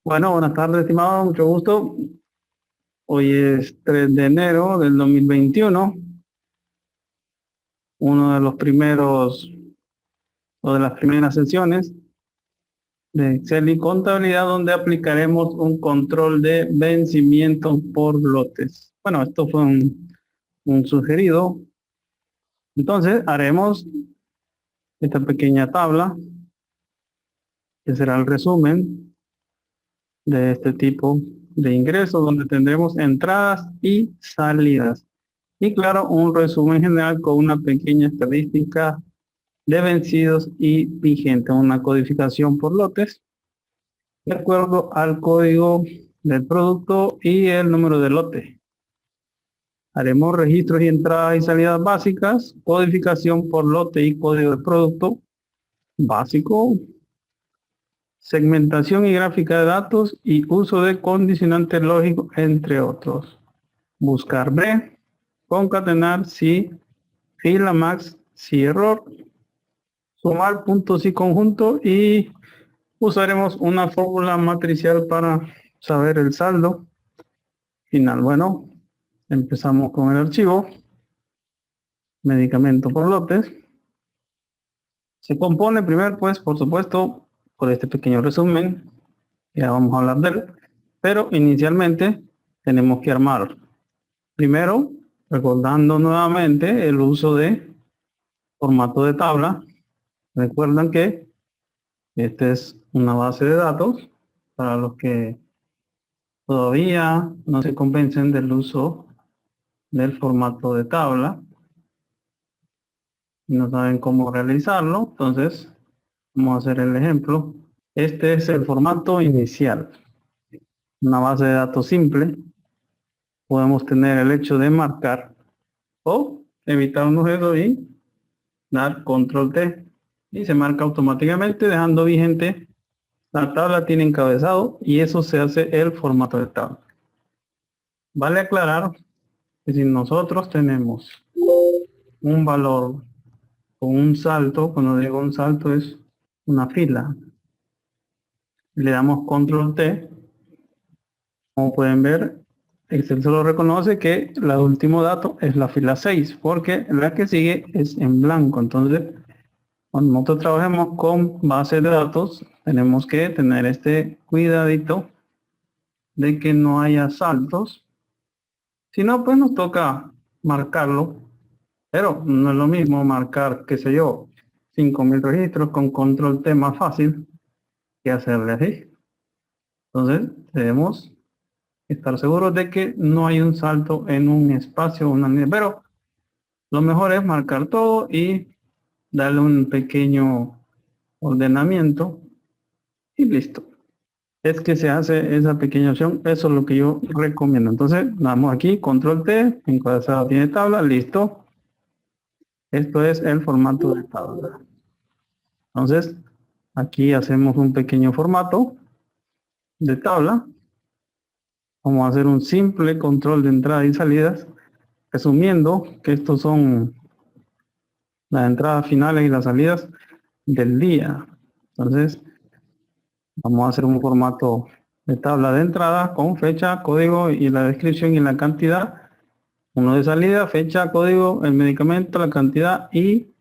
Bueno, buenas tardes, estimado, mucho gusto. Hoy es 3 de enero del 2021, uno de los primeros o de las primeras sesiones de Excel y contabilidad donde aplicaremos un control de vencimiento por lotes. Bueno, esto fue un sugerido. Entonces, haremos esta pequeña tabla que será el resumen de este tipo de ingresos donde tendremos entradas y salidas. Y claro, un resumen general con una pequeña estadística de vencidos y vigente, una codificación por lotes, de acuerdo al código del producto y el número de lote. Haremos registros y entradas y salidas básicas, codificación por lote y código de producto básico, segmentación y gráfica de datos y uso de condicionantes lógicos, entre otros. Buscar B, concatenar si, fila max, si error, sumar puntos y conjuntos y usaremos una fórmula matricial para saber el saldo final. Bueno, empezamos con el archivo, medicamento por lotes. Se compone primero, pues, por supuesto, por este pequeño resumen, ya vamos a hablar de él, pero inicialmente tenemos que armar. Primero, recordando nuevamente el uso de formato de tabla. Recuerdan que esta es una base de datos para los que todavía no se convencen del uso del formato de tabla y no saben cómo realizarlo. Entonces, vamos a hacer el ejemplo. Este es el formato inicial. Una base de datos simple. Podemos tener el hecho de marcar o evitar un objeto y dar control T. Y se marca automáticamente dejando vigente. La tabla tiene encabezado y eso se hace el formato de tabla. Vale aclarar que si nosotros tenemos un valor con un salto, cuando digo un salto es una fila, le damos control T, como pueden ver, Excel solo reconoce que el último dato es la fila 6 porque la que sigue es en blanco. Entonces, cuando nosotros trabajemos con bases de datos, tenemos que tener este cuidadito de que no haya saltos. Si no, pues nos toca marcarlo, pero no es lo mismo marcar, qué sé yo, 5.000 registros con control T más fácil que hacerle así. Entonces, debemos estar seguros de que no hay un salto en un espacio, una línea, pero lo mejor es marcar todo y darle un pequeño ordenamiento y listo. Es que se hace esa pequeña opción, eso es lo que yo recomiendo. Entonces, damos aquí, control T, encabezado tiene tabla, listo. Esto es el formato de tabla. Entonces, aquí hacemos un pequeño formato de tabla. Vamos a hacer un simple control de entrada y salidas, asumiendo que estos son las entradas finales y las salidas del día. Entonces, vamos a hacer un formato de tabla de entrada con fecha, código y la descripción y la cantidad. Uno de salida, fecha, código, el medicamento, la cantidad y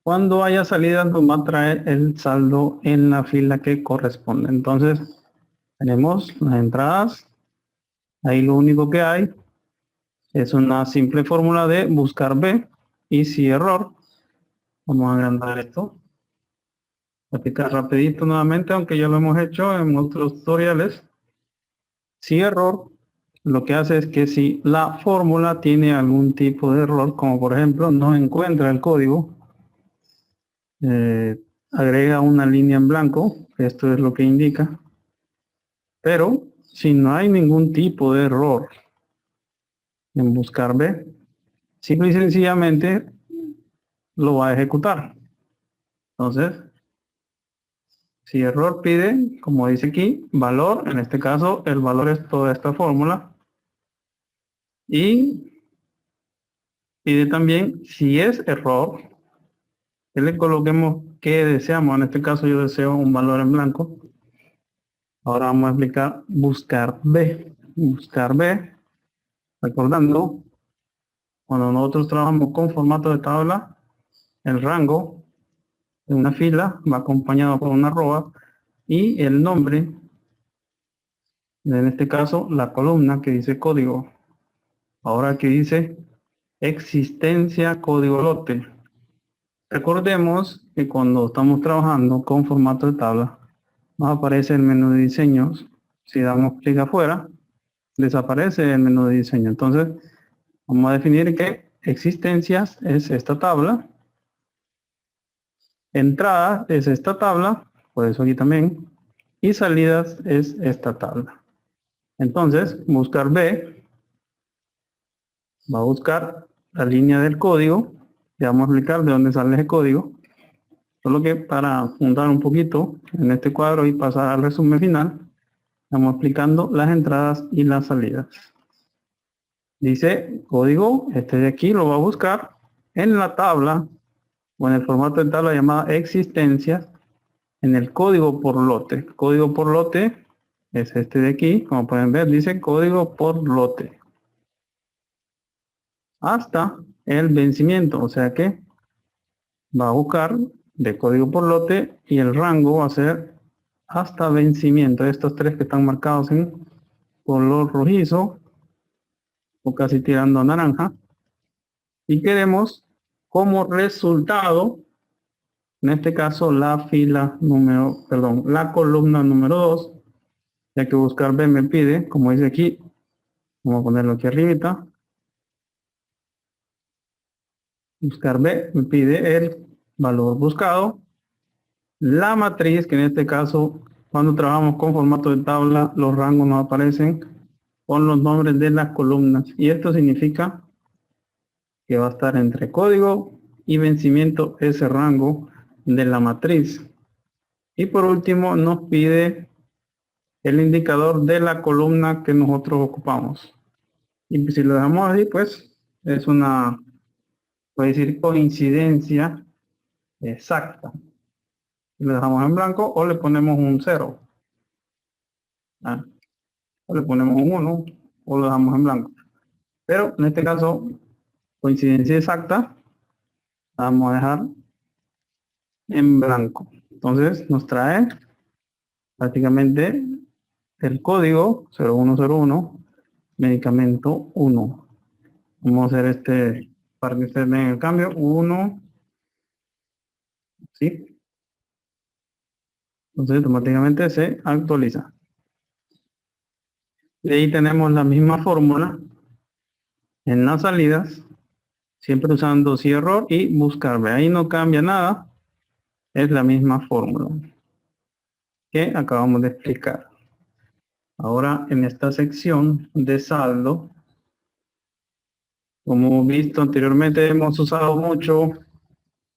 cuando haya salida nos va a traer el saldo en la fila que corresponde. Entonces, tenemos las entradas. Ahí lo único que hay es una simple fórmula de buscar B y si error, vamos a agrandar esto. Aplicar rapidito nuevamente, aunque ya lo hemos hecho en otros tutoriales. Si error, lo que hace es que si la fórmula tiene algún tipo de error, como por ejemplo no encuentra el código, agrega una línea en blanco, esto es lo que indica. Pero si no hay ningún tipo de error en buscar B, simple y sencillamente lo va a ejecutar. Entonces, si error pide, como dice aquí, valor, en este caso el valor es toda esta fórmula. Y pide también, si es error, que le coloquemos que deseamos. En este caso yo deseo un valor en blanco. Ahora vamos a explicar buscar B. Buscar B, recordando, cuando nosotros trabajamos con formato de tabla, el rango de una fila va acompañado por una arroba y el nombre, en este caso la columna que dice código. Ahora que dice existencia código lote. Recordemos que cuando estamos trabajando con formato de tabla, nos aparece el menú de diseños. Si damos clic afuera, desaparece el menú de diseño. Entonces, vamos a definir que existencias es esta tabla. Entrada es esta tabla, por eso aquí también. Y salidas es esta tabla. Entonces, buscar B va a buscar la línea del código. Ya vamos a explicar de dónde sale ese código. Solo que para juntar un poquito en este cuadro y pasar al resumen final, estamos explicando las entradas y las salidas. Dice código, este de aquí lo va a buscar en la tabla o en el formato de tabla llamada existencias, en el código por lote. Código por lote es este de aquí, como pueden ver, dice código por lote. Hasta el vencimiento, o sea que va a buscar de código por lote y el rango va a ser hasta vencimiento. Estos tres que están marcados en color rojizo o casi tirando a naranja. Y queremos como resultado, en este caso, la columna número 2, ya que buscar B me pide, como dice aquí, vamos a ponerlo aquí arribita. Buscar B me pide el valor buscado. La matriz, que en este caso, cuando trabajamos con formato de tabla, los rangos nos aparecen con los nombres de las columnas. Y esto significa que va a estar entre código y vencimiento ese rango de la matriz. Y por último nos pide el indicador de la columna que nosotros ocupamos. Y si lo dejamos así, pues es una, puede decir, coincidencia exacta. Lo dejamos en blanco o le ponemos un 0. ¿Ah? O le ponemos un 1 o lo dejamos en blanco. Pero en este caso, coincidencia exacta, la vamos a dejar en blanco. Entonces nos trae prácticamente el código 0101, medicamento 1. Vamos a hacer este para que ustedes vean el cambio. 1, ¿sí? Entonces automáticamente se actualiza. De ahí tenemos la misma fórmula en las salidas, siempre usando si error y buscar. Ahí no cambia nada, es la misma fórmula que acabamos de explicar. Ahora en esta sección de saldo, como hemos visto anteriormente, hemos usado mucho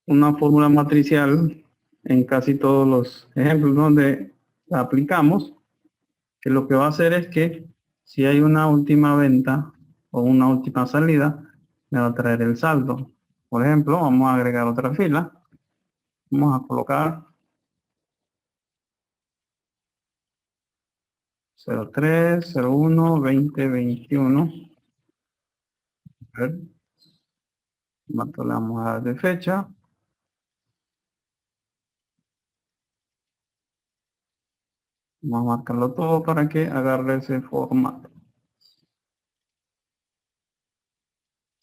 una fórmula matricial en casi todos los ejemplos donde la aplicamos, que lo que va a hacer es que si hay una última venta o una última salida, me va a traer el saldo. Por ejemplo, vamos a agregar otra fila. Vamos a colocar 03, 01, 20, 21. A ver, ¿cuánto le vamos a dar de fecha? Vamos a marcarlo todo para que agarre ese formato.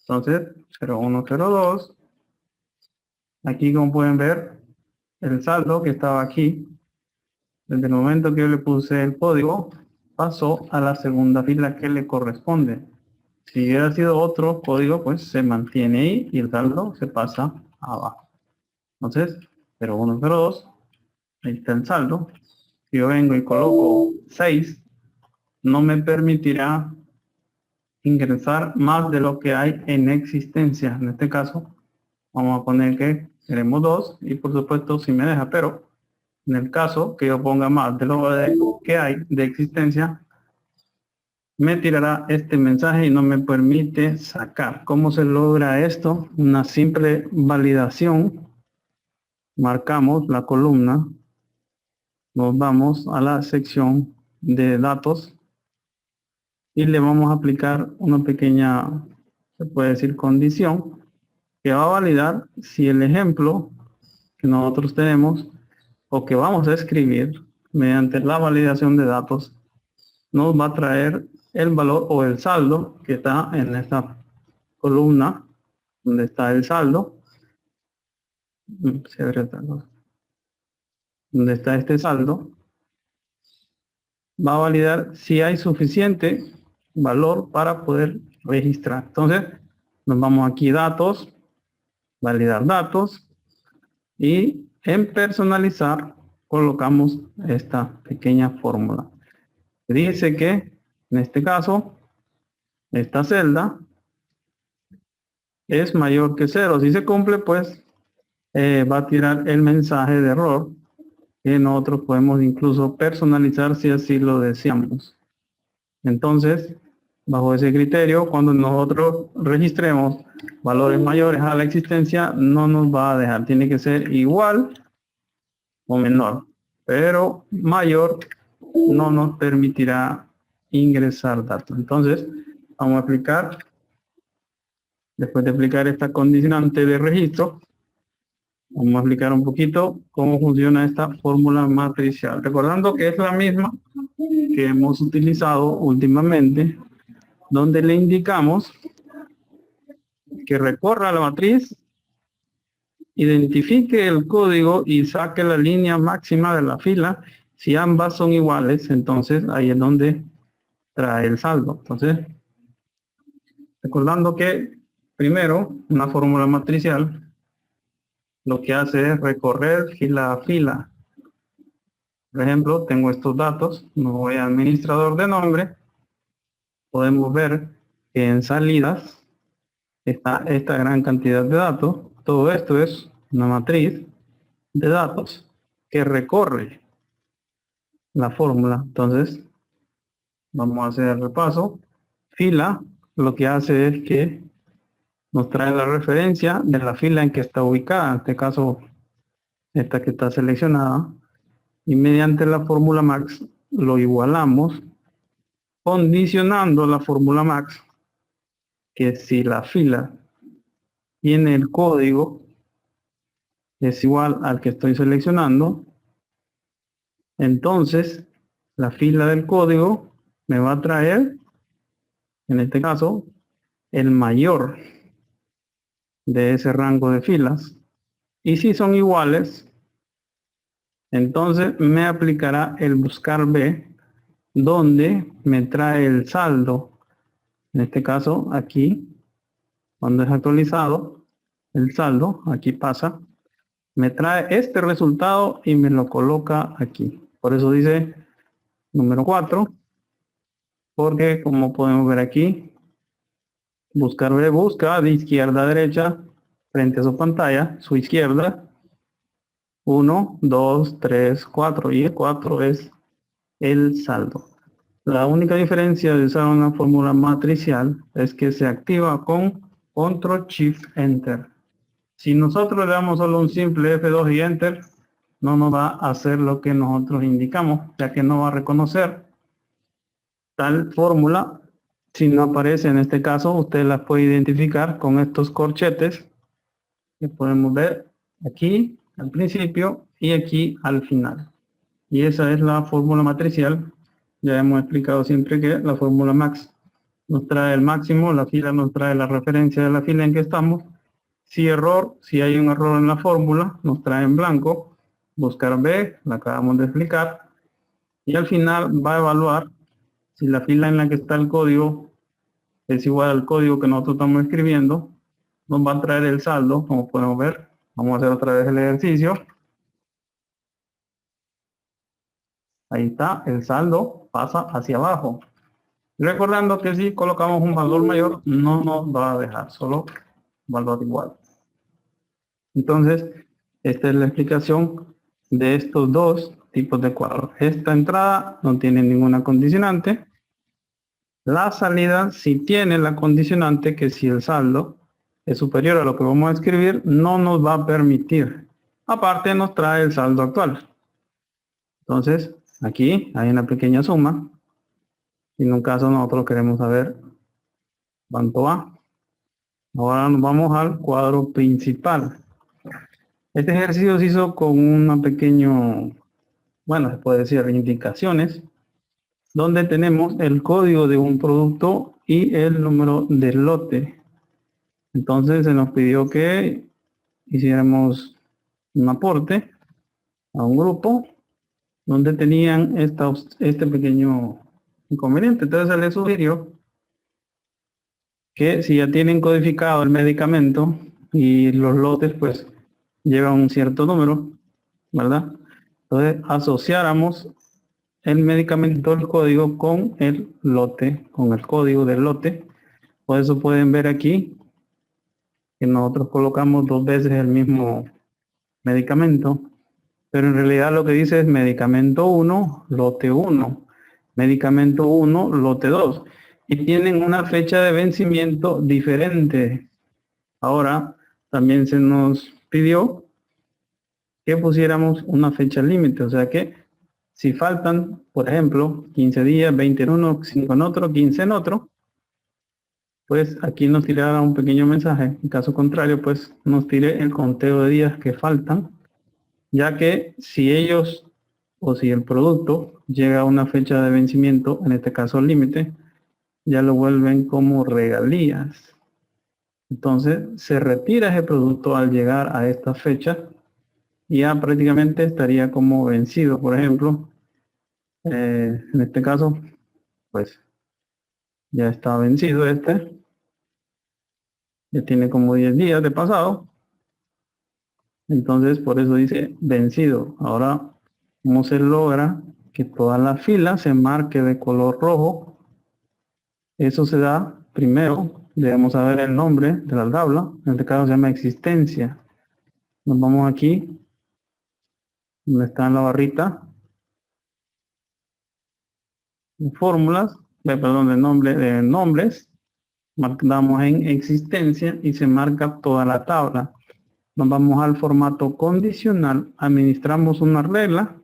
Entonces, 0102. Aquí, como pueden ver, el saldo que estaba aquí, desde el momento que yo le puse el código, pasó a la segunda fila que le corresponde. Si hubiera sido otro código, pues se mantiene ahí y el saldo se pasa abajo. Entonces, 0102, ahí está el saldo. Si yo vengo y coloco 6, no me permitirá ingresar más de lo que hay en existencia. En este caso, vamos a poner que queremos 2 y por supuesto si me deja, pero en el caso que yo ponga más de lo que hay de existencia, me tirará este mensaje y no me permite sacar. ¿Cómo se logra esto? Una simple validación. Marcamos la columna, nos vamos a la sección de datos y le vamos a aplicar una pequeña, se puede decir, condición que va a validar si el ejemplo que nosotros tenemos o que vamos a escribir mediante la validación de datos nos va a traer el valor o el saldo que está en esta columna donde está el saldo. Se abre otra cosa. Donde está este saldo, va a validar si hay suficiente valor para poder registrar. Entonces, nos vamos aquí, datos, validar datos, y en personalizar colocamos esta pequeña fórmula. Dice que, en este caso, esta celda es mayor que 0. Si se cumple, pues va a tirar el mensaje de error que nosotros podemos incluso personalizar si así lo deseamos. Entonces, bajo ese criterio, cuando nosotros registremos valores mayores a la existencia, no nos va a dejar. Tiene que ser igual o menor, pero mayor no nos permitirá ingresar datos. Entonces, vamos a aplicar, después de aplicar esta condicionante de registro, vamos a explicar un poquito cómo funciona esta fórmula matricial. Recordando que es la misma que hemos utilizado últimamente, donde le indicamos que recorra la matriz, identifique el código y saque la línea máxima de la fila. Si ambas son iguales, entonces ahí es donde trae el saldo. Entonces, recordando que primero una fórmula matricial lo que hace es recorrer fila a fila. Por ejemplo, tengo estos datos, me voy a administrador de nombre, podemos ver que en salidas está esta gran cantidad de datos. Todo esto es una matriz de datos que recorre la fórmula. Entonces, vamos a hacer el repaso. Fila lo que hace es que nos trae la referencia de la fila en que está ubicada, en este caso esta que está seleccionada, y mediante la fórmula max lo igualamos, condicionando la fórmula max que si la fila tiene el código es igual al que estoy seleccionando, entonces la fila del código me va a traer, en este caso, el mayor de ese rango de filas. Y si son iguales, entonces me aplicará el buscar B, donde me trae el saldo. En este caso, aquí, cuando es actualizado, el saldo, aquí pasa, me trae este resultado y me lo coloca aquí. Por eso dice número 4, porque como podemos ver aquí, buscar B busca de izquierda a derecha frente a su pantalla, su izquierda, 1, 2, 3, 4, y el 4 es el saldo. La única diferencia de usar una fórmula matricial es que se activa con Control Shift Enter. Si nosotros le damos solo un simple F2 y Enter, no nos va a hacer lo que nosotros indicamos, ya que no va a reconocer tal fórmula. Si no aparece en este caso, usted la puede identificar con estos corchetes que podemos ver aquí al principio y aquí al final. Y esa es la fórmula matricial. Ya hemos explicado siempre que la fórmula max nos trae el máximo, la fila nos trae la referencia de la fila en que estamos. Si hay un error en la fórmula, nos trae en blanco. Buscar B, la acabamos de explicar. Y al final va a evaluar si la fila en la que está el código es igual al código que nosotros estamos escribiendo. Nos va a traer el saldo, como podemos ver. Vamos a hacer otra vez el ejercicio. Ahí está, el saldo pasa hacia abajo. Recordando que si colocamos un valor mayor, no nos va a dejar, solo valor igual. Entonces, esta es la explicación de estos dos tipos de cuadros. Esta entrada no tiene ninguna condicionante. La salida sí tiene la condicionante que si el saldo es superior a lo que vamos a escribir, no nos va a permitir. Aparte nos trae el saldo actual. Entonces, aquí hay una pequeña suma. Y en un caso nosotros queremos saber cuánto va. Ahora nos vamos al cuadro principal. Este ejercicio se hizo con una pequeño, bueno, se puede decir indicaciones, donde tenemos el código de un producto y el número del lote. Entonces se nos pidió que hiciéramos un aporte a un grupo donde tenían este pequeño inconveniente. Entonces se les sugirió que si ya tienen codificado el medicamento y los lotes pues llevan un cierto número, ¿verdad? Entonces asociáramos el medicamento, el código con el lote, con el código del lote. Por eso pueden ver aquí que nosotros colocamos dos veces el mismo medicamento, pero en realidad lo que dice es medicamento 1, lote 1, medicamento 1, lote 2, y tienen una fecha de vencimiento diferente. Ahora, también se nos pidió que pusiéramos una fecha límite, o sea que si faltan, por ejemplo, 15 días, 20 en uno, 5 en otro, 15 en otro, pues aquí nos tirará un pequeño mensaje. En caso contrario, pues nos tire el conteo de días que faltan, ya que si ellos o si el producto llega a una fecha de vencimiento, en este caso límite, ya lo vuelven como regalías. Entonces se retira ese producto al llegar a esta fecha y ya prácticamente estaría como vencido. Por ejemplo, en este caso, pues ya está vencido este, ya tiene como 10 días de pasado. Entonces por eso dice vencido. Ahora, ¿cómo se logra que toda la fila se marque de color rojo? Eso se da primero, debemos saber el nombre de la tabla, en este caso se llama existencia. Nos vamos aquí, donde está en la barrita de fórmulas, perdón, de nombres, damos en existencia y se marca toda la tabla. Nos vamos al formato condicional, administramos una regla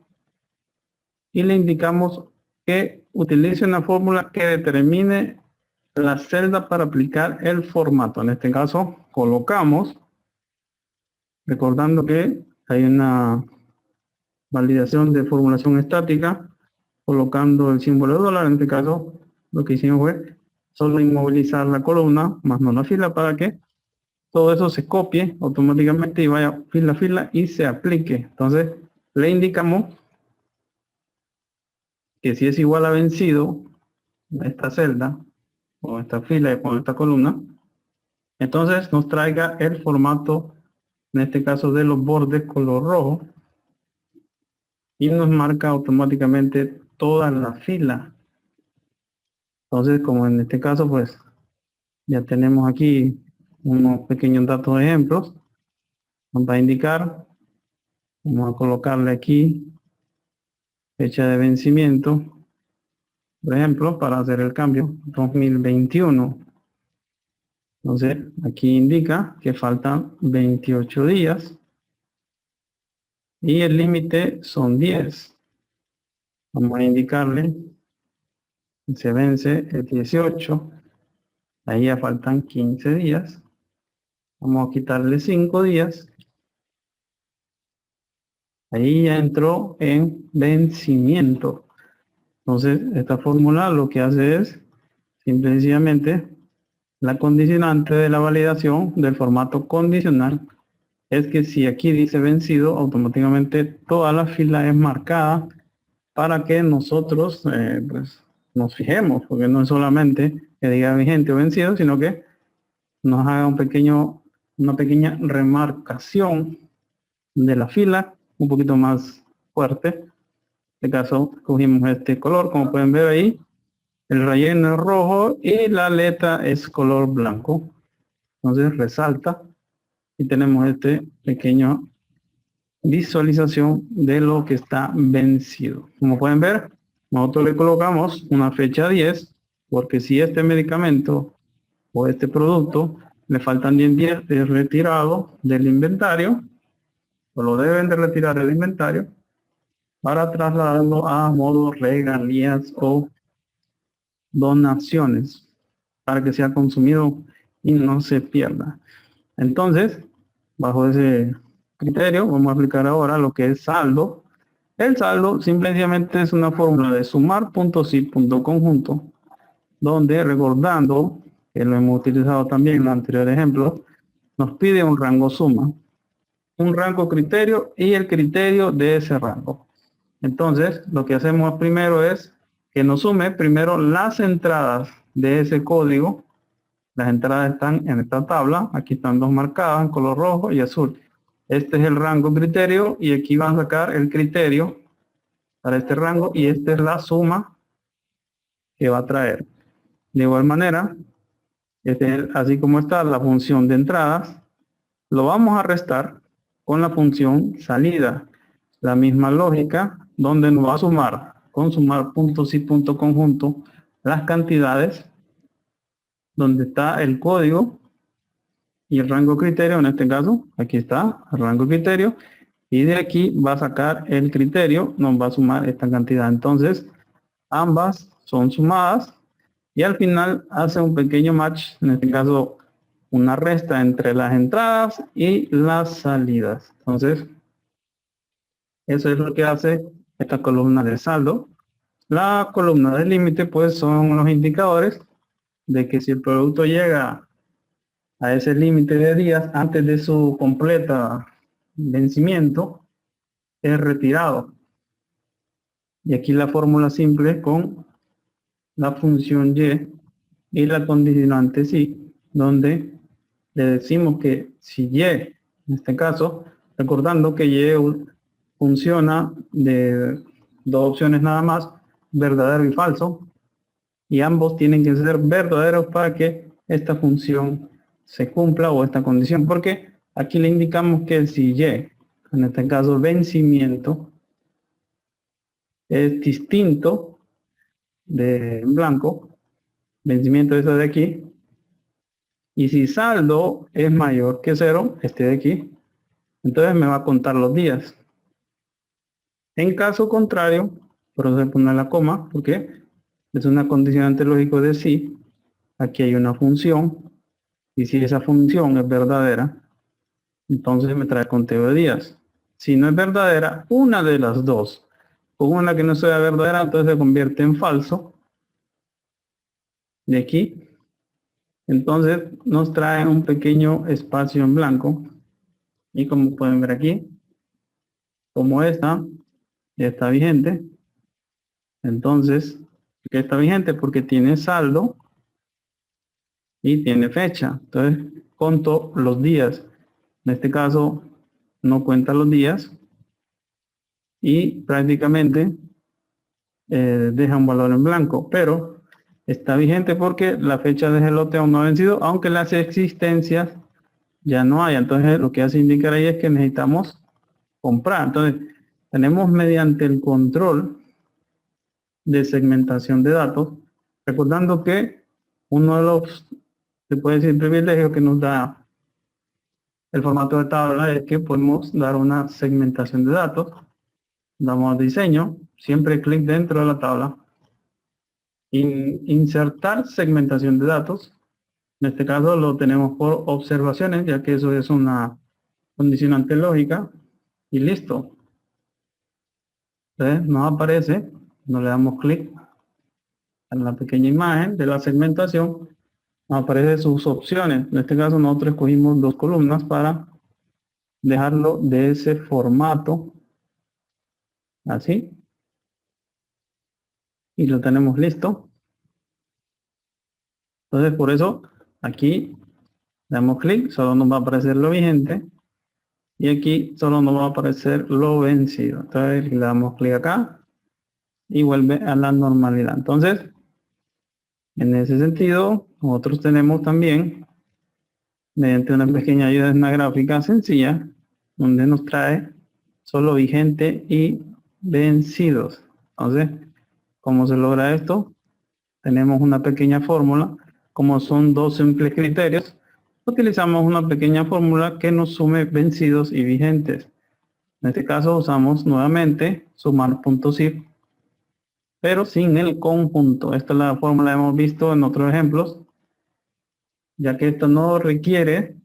y le indicamos que utilice una fórmula que determine la celda para aplicar el formato. En este caso, colocamos, recordando que hay una validación de formulación estática, colocando el símbolo de dólar. En este caso, lo que hicimos fue solo inmovilizar la columna, más no la fila, para que todo eso se copie automáticamente y vaya fila a fila y se aplique. Entonces, le indicamos que si es igual a vencido esta celda, o esta fila o esta columna, entonces nos traiga el formato, en este caso de los bordes color rojo, y nos marca automáticamente toda la fila. Entonces, como en este caso, pues ya tenemos aquí unos pequeños datos de ejemplos, nos va a indicar, vamos a colocarle aquí fecha de vencimiento, por ejemplo, para hacer el cambio, 2021. Entonces, aquí indica que faltan 28 días y el límite son 10. Vamos a indicarle que se vence el 18. Ahí ya faltan 15 días. Vamos a quitarle 5 días. Ahí ya entró en vencimiento. Entonces, esta fórmula lo que hace es, simple y sencillamente, la condicionante de la validación del formato condicional es que si aquí dice vencido, automáticamente toda la fila es marcada para que nosotros pues, nos fijemos, porque no es solamente que diga vigente o vencido, sino que nos haga una pequeña remarcación de la fila, un poquito más fuerte. En este caso, cogimos este color, como pueden ver ahí, el relleno es rojo y la letra es color blanco. Entonces resalta y tenemos este pequeño visualización de lo que está vencido. Como pueden ver, nosotros le colocamos una fecha 10, porque si este medicamento o este producto le faltan 10 días de retirado del inventario, o lo deben de retirar del inventario, para trasladarlo a modo regalías o donaciones para que sea consumido y no se pierda. Entonces, bajo ese criterio, vamos a aplicar ahora lo que es saldo. El saldo simplemente es una fórmula de sumar puntos y punto conjunto, donde recordando que lo hemos utilizado también en el anterior ejemplo, nos pide un rango suma, un rango criterio y el criterio de ese rango. Entonces, lo que hacemos primero es que nos sume primero las entradas de ese código. Las entradas están en esta tabla. Aquí están dos marcadas en color rojo y azul. Este es el rango criterio y aquí van a sacar el criterio para este rango y esta es la suma que va a traer. De igual manera, así como está la función de entradas, lo vamos a restar con la función salida. La misma lógica donde nos va a sumar con sumar puntos y punto conjunto las cantidades donde está el código y el rango criterio. En este caso aquí está el rango criterio y de aquí va a sacar el criterio, nos va a sumar esta cantidad. Entonces ambas son sumadas y al final hace un pequeño match, en este caso una resta entre las entradas y las salidas. Entonces eso es lo que hace esta columna de saldo. La columna de límite pues son los indicadores de que si el producto llega a ese límite de días antes de su completa vencimiento, es retirado. Y aquí la fórmula simple con la función y la condicionante si, donde le decimos que si y, en este caso, recordando que y funciona de dos opciones nada más, verdadero y falso, y ambos tienen que ser verdaderos para que esta función se cumpla o esta condición, porque aquí le indicamos que si y, en este caso vencimiento, es distinto de en blanco, vencimiento es de aquí, y si saldo es mayor que 0, este de aquí, entonces me va a contar los días. En caso contrario, por eso se pone la coma, porque es una condicionante lógico de si, aquí hay una función, y si esa función es verdadera, entonces me trae conteo de días. Si no es verdadera, una de las dos, con una que no sea verdadera, entonces se convierte en falso, de aquí, entonces nos trae un pequeño espacio en blanco, y como pueden ver aquí, como esta ya está vigente, entonces, ¿qué está vigente? Porque tiene saldo y tiene fecha. Entonces, conto los días. En este caso, no cuenta los días y prácticamente deja un valor en blanco, pero está vigente porque la fecha de lote aún no ha vencido, aunque las existencias ya no hay. Entonces, lo que hace indicar ahí es que necesitamos comprar. Entonces, tenemos mediante el control de segmentación de datos, recordando que uno de los, se puede decir, privilegios que nos da el formato de tabla es que podemos dar una segmentación de datos. Damos a diseño, siempre clic dentro de la tabla, insertar segmentación de datos. En este caso lo tenemos por observaciones, ya que eso es una condicionante lógica y listo. Entonces nos aparece, nos le damos clic en la pequeña imagen de la segmentación, nos aparecen sus opciones. En este caso nosotros escogimos dos columnas para dejarlo de ese formato, así, y lo tenemos listo. Entonces por eso aquí damos clic, solo nos va a aparecer lo vigente y aquí solo nos va a aparecer lo vencido. Entonces le damos clic acá y vuelve a la normalidad. Entonces en ese sentido nosotros tenemos también, mediante una pequeña ayuda, en una gráfica sencilla donde nos trae solo vigente y vencidos. Entonces, ¿cómo se logra esto? Tenemos una pequeña fórmula. Como son dos simples criterios, utilizamos una pequeña fórmula que nos sume vencidos y vigentes. En este caso usamos nuevamente sumar.zip, pero sin el conjunto. Esta es la fórmula que hemos visto en otros ejemplos, ya que esto no requiere,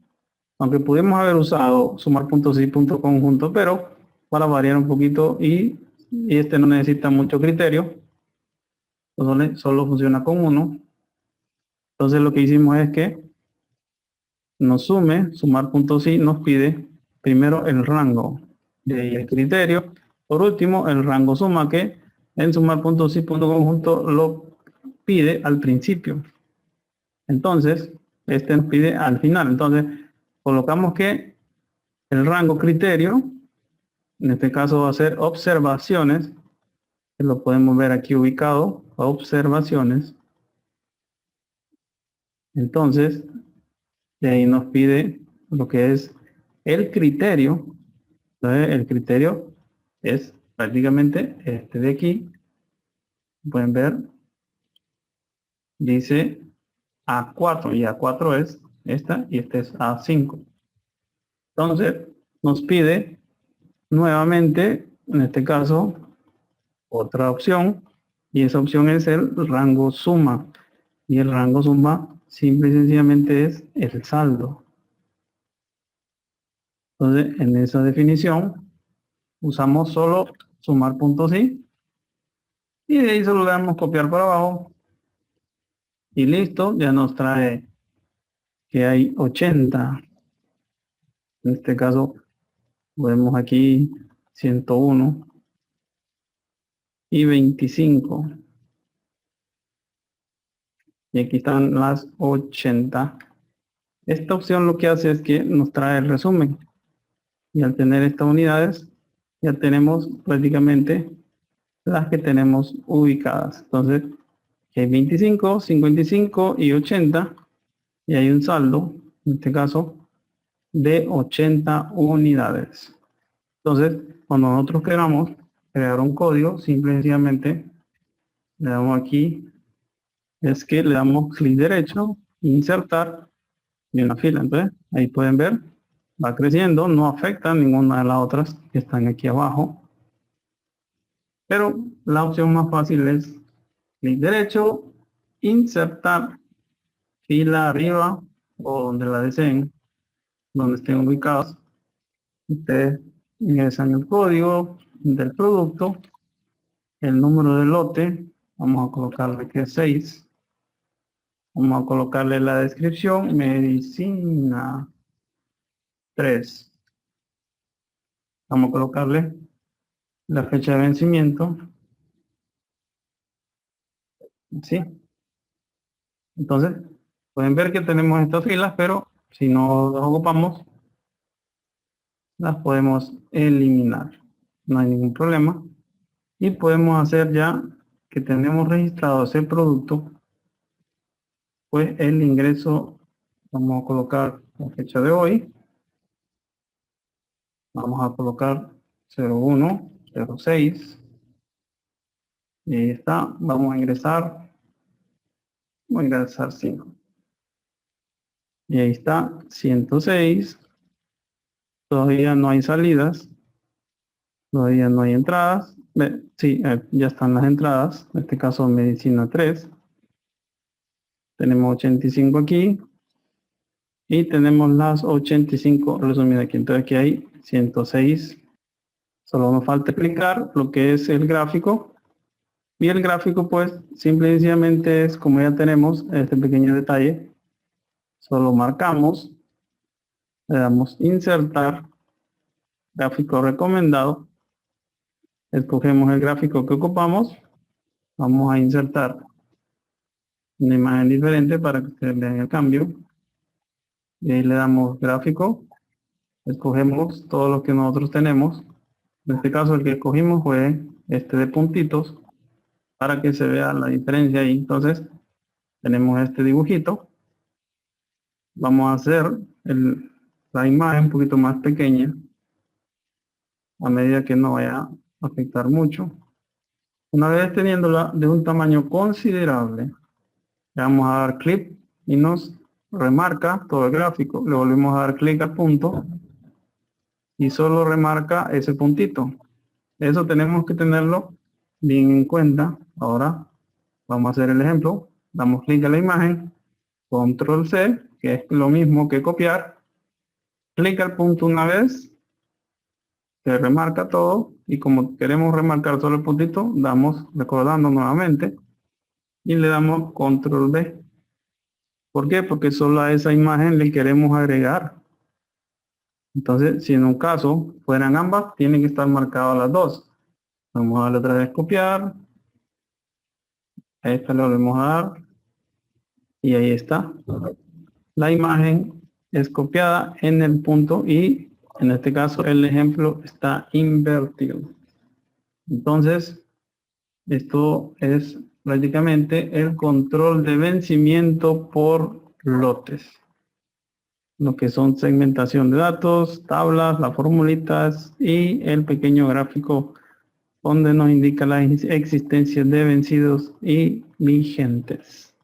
aunque pudimos haber usado sumar.zip.conjunto, pero para variar un poquito y este no necesita mucho criterio, solo funciona con uno. Entonces lo que hicimos es que nos sume, sumar.zip nos pide primero el rango de el criterio, por último el rango suma, que en sumar.zip.conjunto lo pide al principio. Entonces este nos pide al final. Entonces colocamos que el rango criterio, en este caso va a ser observaciones, que lo podemos ver aquí ubicado, observaciones. Entonces de ahí nos pide lo que es el criterio. Entonces el criterio es prácticamente este de aquí. Pueden ver, dice A4 y A4 es esta y este es A5. Entonces nos pide nuevamente, en este caso, otra opción, y esa opción es el rango suma. Y el rango suma simple y sencillamente es el saldo. Entonces en esa definición usamos solo sumar.si y de ahí solo le damos copiar para abajo y listo, ya nos trae que hay 80. En este caso vemos aquí 101 y 25 y aquí están las 80. Esta opción lo que hace es que nos trae el resumen y al tener estas unidades ya tenemos prácticamente las que tenemos ubicadas. Entonces hay 25, 55 y 80 y hay un saldo, en este caso, de 80 unidades. Entonces, cuando nosotros queramos crear un código, simplemente le damos aquí, es que le damos clic derecho, insertar y una fila. Entonces, ahí pueden ver, va creciendo, no afecta a ninguna de las otras que están aquí abajo. Pero la opción más fácil es clic derecho, insertar fila arriba o donde la deseen, donde estén ubicados. Ustedes ingresan el código del producto, el número del lote, vamos a colocarle que es 6. Vamos a colocarle la descripción, medicina 3. Vamos a colocarle la fecha de vencimiento, ¿sí? Entonces, pueden ver que tenemos estas filas, pero si no las ocupamos, las podemos eliminar. No hay ningún problema. Y podemos hacer ya que tenemos registrado ese producto, pues el ingreso, vamos a colocar la fecha de hoy. Vamos a colocar 01, 06. Y ahí está. Vamos a ingresar. Voy a ingresar 5. Y ahí está, 106. Todavía no hay salidas. Todavía no hay entradas. Sí, ya están las entradas. En este caso, medicina 3. Tenemos 85 aquí. Y tenemos las 85 resumidas aquí. Entonces aquí hay 106. Solo nos falta clicar lo que es el gráfico. Y el gráfico, pues, simple y sencillamente es, como ya tenemos este pequeño detalle, solo marcamos, le damos insertar, gráfico recomendado, escogemos el gráfico que ocupamos, vamos a insertar una imagen diferente para que ustedes vean el cambio, y ahí le damos gráfico, escogemos todo lo que nosotros tenemos, en este caso el que escogimos fue este de puntitos, para que se vea la diferencia ahí. Entonces tenemos este dibujito, vamos a hacer la imagen un poquito más pequeña a medida que no vaya a afectar mucho. Una vez teniéndola de un tamaño considerable, le vamos a dar clic y nos remarca todo el gráfico. Le volvemos a dar clic al punto y solo remarca ese puntito. Eso tenemos que tenerlo bien en cuenta. Ahora vamos a hacer el ejemplo. Damos clic a la imagen, control C, que es lo mismo que copiar. Clic al punto una vez, se remarca todo, y como queremos remarcar solo el puntito, damos recordando nuevamente y le damos control V. ¿Por qué? Porque solo a esa imagen le queremos agregar. Entonces, si en un caso fueran ambas, tienen que estar marcadas las dos. Vamos a darle otra vez copiar. A esta le volvemos a dar. Y ahí está. La imagen es copiada en el punto y en este caso el ejemplo está invertido. Entonces, esto es prácticamente el control de vencimiento por lotes. Lo que son segmentación de datos, tablas, las formulitas y el pequeño gráfico donde nos indica la existencia de vencidos y vigentes.